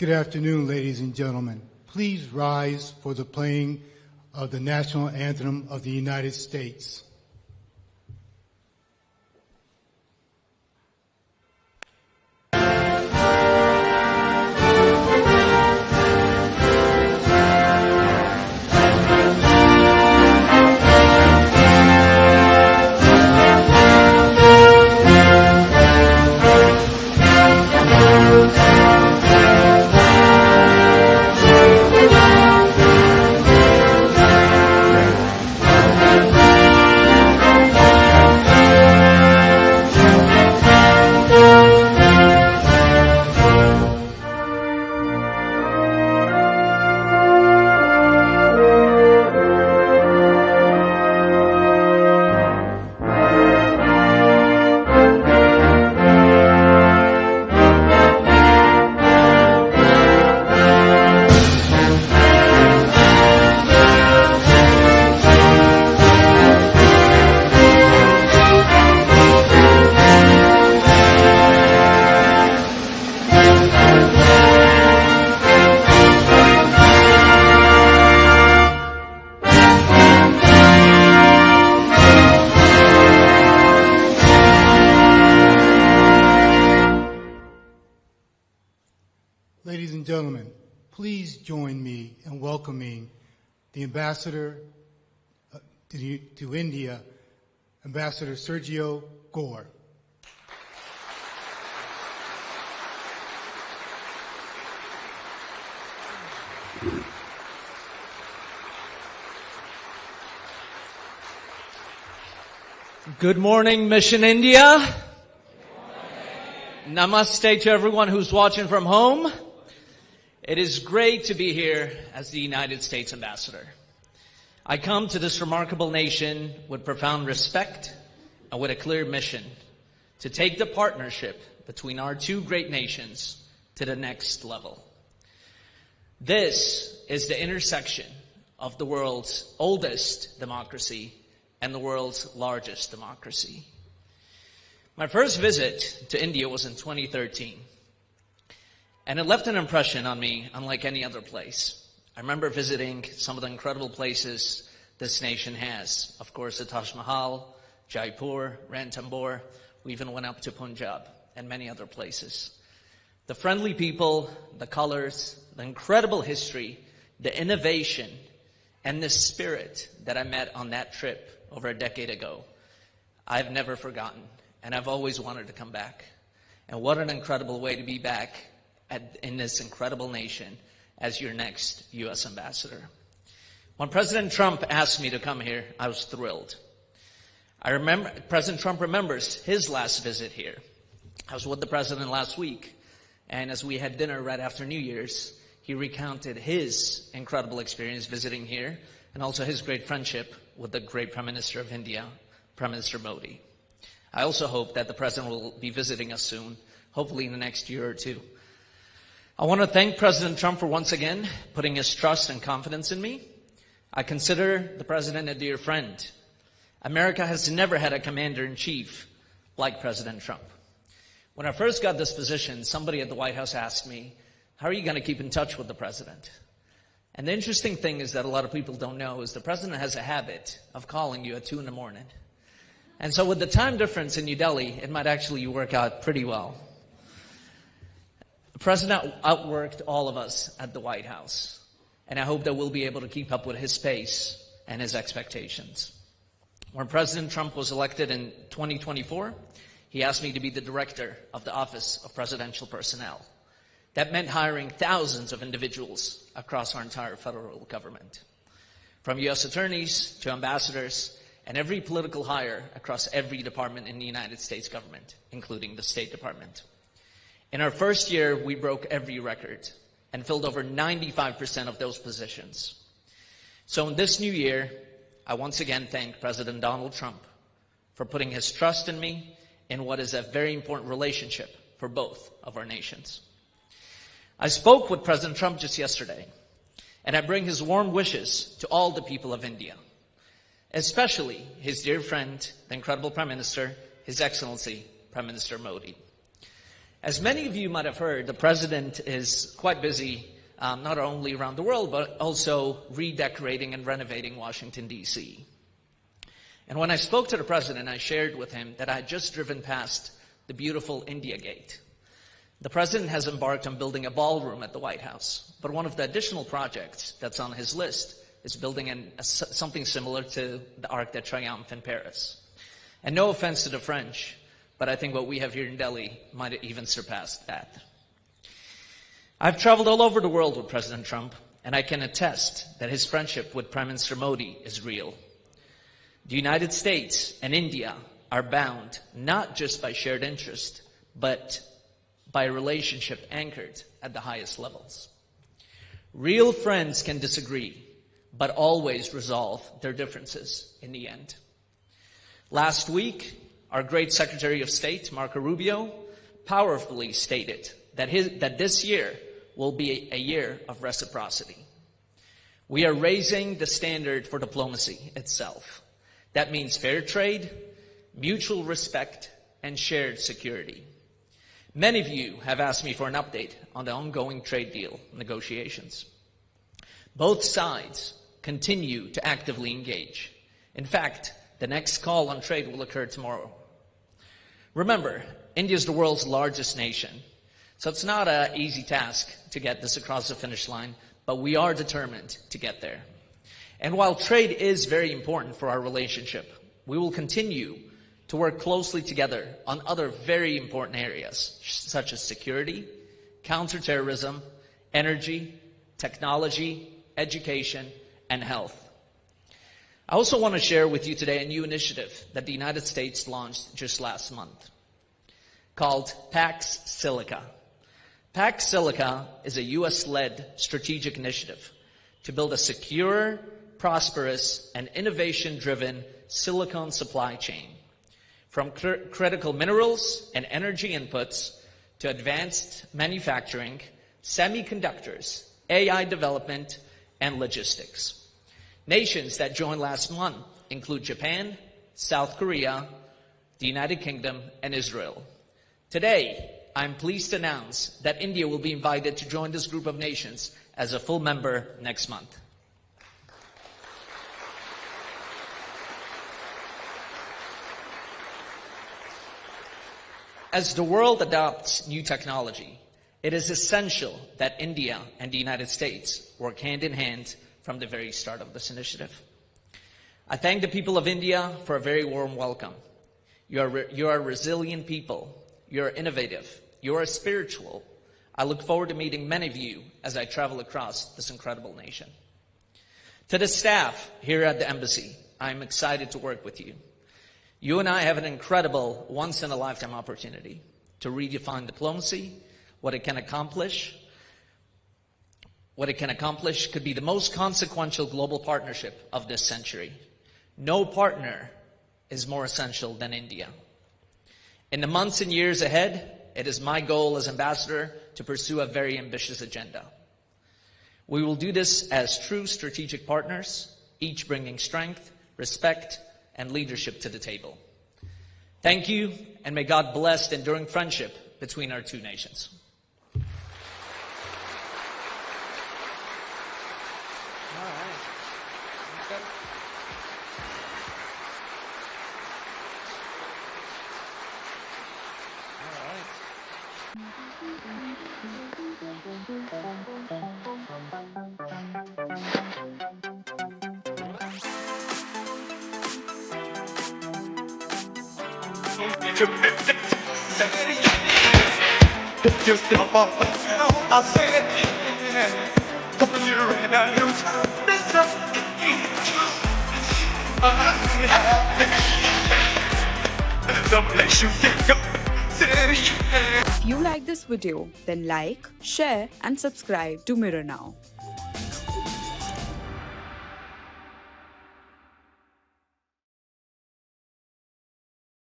Good afternoon, ladies and gentlemen. Please rise for the playing of the national anthem of the United States. Ladies and gentlemen, please join me in welcoming the Ambassador to India, Ambassador Sergio Gor. Good morning, Mission India. Namaste to everyone who's watching from home. It is great to be here as the United States Ambassador. I come to this remarkable nation with profound respect and with a clear mission to take the partnership between our two great nations to the next level. This is the intersection of the world's oldest democracy and the world's largest democracy. My first visit to India was in 2013. And it left an impression on me unlike any other place. I remember visiting some of the incredible places this nation has. Of course, the Taj Mahal, Jaipur, Ranthambore. We even went up to Punjab and many other places. The friendly people, the colors, the incredible history, the innovation, and the spirit that I met on that trip over a decade ago, I've never forgotten. And I've always wanted to come back. And what an incredible way to be back in this incredible nation as your next U.S. ambassador. When President Trump asked me to come here, I was thrilled. I remember President Trump remembers his last visit here. I was with the president last week, and as we had dinner right after New Year's, he recounted his incredible experience visiting here and also his great friendship with the great Prime Minister of India, Prime Minister Modi. I also hope that the president will be visiting us soon, hopefully in the next year or two. I want to thank President Trump for once again putting his trust and confidence in me. I consider the president a dear friend. America has never had a commander-in-chief like President Trump. When I first got this position, somebody at the White House asked me, how are you going to keep in touch with the president? And the interesting thing is that a lot of people don't know is the president has a habit of calling you at 2 a.m. And so with the time difference in New Delhi, it might actually work out pretty well. The president outworked all of us at the White House, and I hope that we'll be able to keep up with his pace and his expectations. When President Trump was elected in 2024, he asked me to be the director of the Office of Presidential Personnel. That meant hiring thousands of individuals across our entire federal government, from U.S. attorneys to ambassadors, and every political hire across every department in the United States government, including the State Department. In our first year, we broke every record and filled over 95% of those positions. So in this new year, I once again thank President Donald Trump for putting his trust in me in what is a very important relationship for both of our nations. I spoke with President Trump just yesterday, and I bring his warm wishes to all the people of India, especially his dear friend, the incredible Prime Minister, His Excellency, Prime Minister Modi. As many of you might have heard, the president is quite busy, not only around the world, but also redecorating and renovating Washington, D.C. And when I spoke to the president, I shared with him that I had just driven past the beautiful India Gate. The president has embarked on building a ballroom at the White House, but one of the additional projects that's on his list is building something similar to the Arc de Triomphe in Paris. And no offense to the French, but I think what we have here in Delhi might have even surpassed that. I've traveled all over the world with President Trump, and I can attest that his friendship with Prime Minister Modi is real. The United States and India are bound not just by shared interest, but by a relationship anchored at the highest levels. Real friends can disagree, but always resolve their differences in the end. Last week, our great Secretary of State, Marco Rubio, powerfully stated that this year will be a year of reciprocity. We are raising the standard for diplomacy itself. That means fair trade, mutual respect, and shared security. Many of you have asked me for an update on the ongoing trade deal negotiations. Both sides continue to actively engage. In fact, the next call on trade will occur tomorrow. Remember, India is the world's largest nation, so it's not an easy task to get this across the finish line, but we are determined to get there. And while trade is very important for our relationship, we will continue to work closely together on other very important areas, such as security, counterterrorism, energy, technology, education, and health. I also want to share with you today a new initiative that the United States launched just last month called Pax Silica. Pax Silica is a US-led strategic initiative to build a secure, prosperous, and innovation-driven silicon supply chain, from critical minerals and energy inputs to advanced manufacturing, semiconductors, AI development, and logistics. Nations that joined last month include Japan, South Korea, the United Kingdom, and Israel. Today, I'm pleased to announce that India will be invited to join this group of nations as a full member next month. As the world adopts new technology, it is essential that India and the United States work hand in hand from the very start of this initiative. I thank the people of India for a very warm welcome. You are resilient people. You are innovative. You are spiritual. I look forward to meeting many of you as I travel across this incredible nation. To the staff here at the embassy, I'm excited to work with you. You and I have an incredible once-in-a-lifetime opportunity to redefine diplomacy, what it can accomplish. What it can accomplish could be the most consequential global partnership of this century. No partner is more essential than India. In the months and years ahead, it is my goal as ambassador to pursue a very ambitious agenda. We will do this as true strategic partners, each bringing strength, respect, and leadership to the table. Thank you, and may God bless the enduring friendship between our two nations. If you like this video, then like, share and subscribe to Mirror Now.